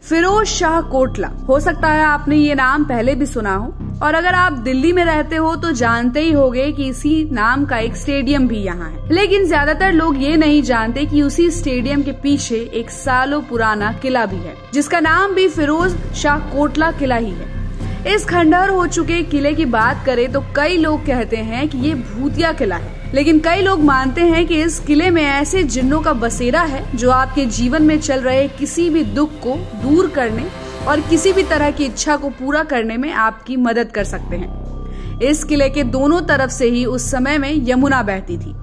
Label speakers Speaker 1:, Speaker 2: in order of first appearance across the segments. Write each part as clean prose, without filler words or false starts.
Speaker 1: फिरोज शाह कोटला। हो सकता है आपने ये नाम पहले भी सुना हो, और अगर आप दिल्ली में रहते हो तो जानते ही होंगे कि इसी नाम का एक स्टेडियम भी यहाँ है। लेकिन ज्यादातर लोग ये नहीं जानते कि उसी स्टेडियम के पीछे एक सालों पुराना किला भी है, जिसका नाम भी फिरोज शाह कोटला किला ही है। इस खंडहर हो चुके किले की बात करें तो कई लोग कहते हैं कि ये भूतिया किला है, लेकिन कई लोग मानते हैं कि इस किले में ऐसे जिन्नों का बसेरा है जो आपके जीवन में चल रहे किसी भी दुख को दूर करने और किसी भी तरह की इच्छा को पूरा करने में आपकी मदद कर सकते हैं। इस किले के दोनों तरफ से ही उस समय में यमुना बहती थी।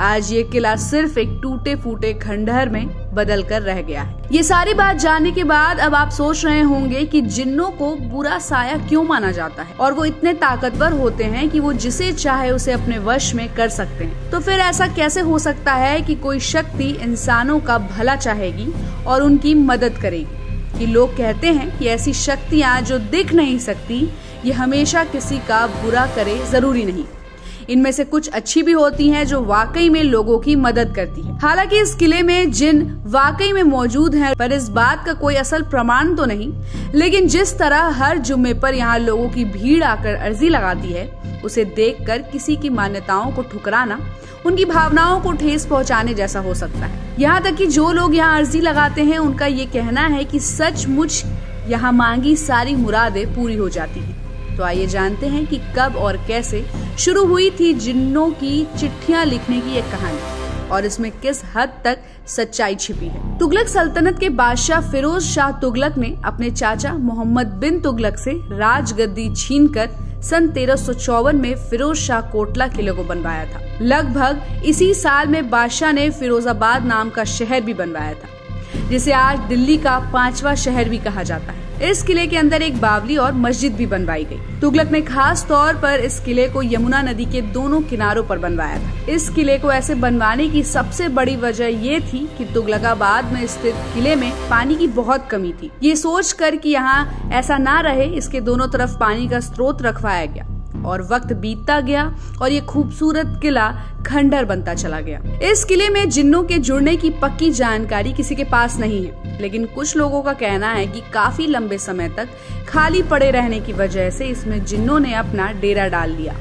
Speaker 1: आज ये किला सिर्फ एक टूटे फूटे खंडहर में बदल कर रह गया है। ये सारी बात जानने के बाद अब आप सोच रहे होंगे कि जिन्नों को बुरा साया क्यों माना जाता है और वो इतने ताकतवर होते हैं कि वो जिसे चाहे उसे अपने वश में कर सकते हैं। तो फिर ऐसा कैसे हो सकता है कि कोई शक्ति इंसानों का भला चाहेगी और उनकी मदद करेगी? कि लोग कहते हैं कि ऐसी शक्तियाँ जो दिख नहीं सकती, ये हमेशा किसी का बुरा करे जरूरी नहीं। इनमें से कुछ अच्छी भी होती हैं जो वाकई में लोगों की मदद करती है। हालांकि इस किले में जिन वाकई में मौजूद हैं, पर इस बात का कोई असल प्रमाण तो नहीं। लेकिन जिस तरह हर जुम्मे पर यहाँ लोगों की भीड़ आकर अर्जी लगाती है, उसे देखकर किसी की मान्यताओं को ठुकराना उनकी भावनाओं को ठेस पहुँचाने जैसा हो सकता है। यहाँ तक कि जो लोग यहाँ अर्जी लगाते हैं, उनका ये कहना है कि सचमुच यहाँ मांगी सारी मुरादें पूरी हो जाती है। तो आइए जानते हैं कि कब और कैसे शुरू हुई थी जिन्नों की चिट्ठियां लिखने की ये कहानी, और इसमें किस हद तक सच्चाई छिपी है। तुगलक सल्तनत के बादशाह फिरोज शाह तुगलक ने अपने चाचा मोहम्मद बिन तुगलक से राजगद्दी छीनकर सन 1354 में फिरोज शाह कोटला किले को बनवाया था। लगभग इसी साल में बादशाह ने फिरोजाबाद नाम का शहर भी बनवाया था, जिसे आज दिल्ली का 5वां शहर भी कहा जाता है। इस किले के अंदर एक बावली और मस्जिद भी बनवाई गई। तुगलक ने खास तौर पर इस किले को यमुना नदी के दोनों किनारों पर बनवाया था। इस किले को ऐसे बनवाने की सबसे बड़ी वजह ये थी कि तुगलकाबाद में स्थित किले में पानी की बहुत कमी थी। ये सोचकर कि यहाँ ऐसा ना रहे, इसके दोनों तरफ पानी का स्रोत रखवाया गया। और वक्त बीतता गया और ये खूबसूरत किला खंडहर बनता चला गया। इस किले में जिन्नों के जुड़ने की पक्की जानकारी किसी के पास नहीं है, लेकिन कुछ लोगों का कहना है कि काफी लंबे समय तक खाली पड़े रहने की वजह से इसमें जिन्नों ने अपना डेरा डाल लिया।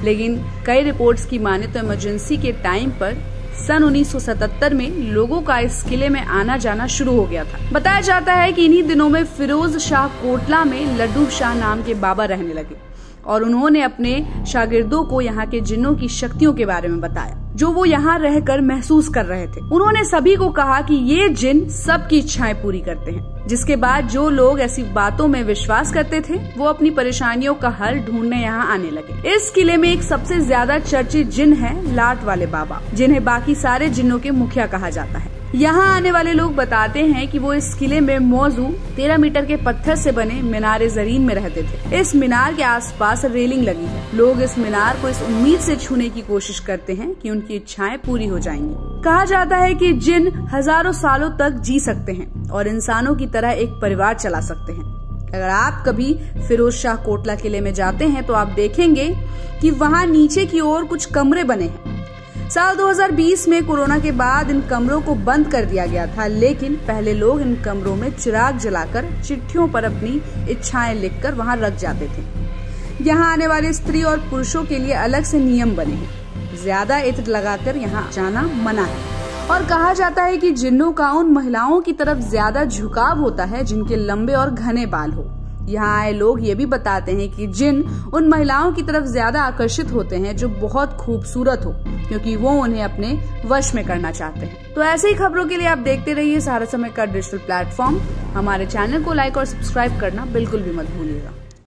Speaker 1: लेकिन कई रिपोर्ट्स की माने तो इमरजेंसी के टाइम पर सन 1977 में लोगों का इस किले में आना जाना शुरू हो गया था। बताया जाता है कि इन्हीं दिनों में फिरोज शाह कोटला में लड्डू शाह नाम के बाबा रहने लगे और उन्होंने अपने शागिर्दों को यहाँ के जिन्नों की शक्तियों के बारे में बताया, जो वो यहाँ रहकर महसूस कर रहे थे। उन्होंने सभी को कहा कि ये जिन सबकी इच्छाएं पूरी करते हैं, जिसके बाद जो लोग ऐसी बातों में विश्वास करते थे वो अपनी परेशानियों का हल ढूंढने यहाँ आने लगे। इस किले में एक सबसे ज्यादा चर्चित जिन है लाट वाले बाबा, जिन्हें बाकी सारे जिन्नों के मुखिया कहा जाता है। यहाँ आने वाले लोग बताते हैं कि वो इस किले में मौजूद 13 मीटर के पत्थर से बने मीनारे जरीन में रहते थे। इस मीनार के आसपास रेलिंग लगी है। लोग इस मीनार को इस उम्मीद से छूने की कोशिश करते हैं कि उनकी इच्छाएं पूरी हो जाएंगी। कहा जाता है कि जिन हजारों सालों तक जी सकते हैं और इंसानों की तरह एक परिवार चला सकते हैं। अगर आप कभी फिरोज शाह कोटला किले में जाते हैं तो आप देखेंगे कि वहाँ नीचे की ओर कुछ कमरे बने हैं। साल 2020 में कोरोना के बाद इन कमरों को बंद कर दिया गया था, लेकिन पहले लोग इन कमरों में चिराग जलाकर चिट्ठियों पर अपनी इच्छाएं लिखकर वहां रख जाते थे। यहाँ आने वाले स्त्री और पुरुषों के लिए अलग से नियम बने हैं। ज्यादा इत्र लगाकर यहाँ जाना मना है और कहा जाता है कि जिन्नों का उन महिलाओं की तरफ ज्यादा झुकाव होता है जिनके लंबे और घने बाल हो। यहाँ आए लोग ये भी बताते हैं कि जिन उन महिलाओं की तरफ ज्यादा आकर्षित होते हैं जो बहुत खूबसूरत हो, क्योंकि वो उन्हें अपने वश में करना चाहते हैं। तो ऐसे ही खबरों के लिए आप देखते रहिए सहारा समय का डिजिटल प्लेटफॉर्म। हमारे चैनल को लाइक और सब्सक्राइब करना बिल्कुल भी मत भूलिएगा।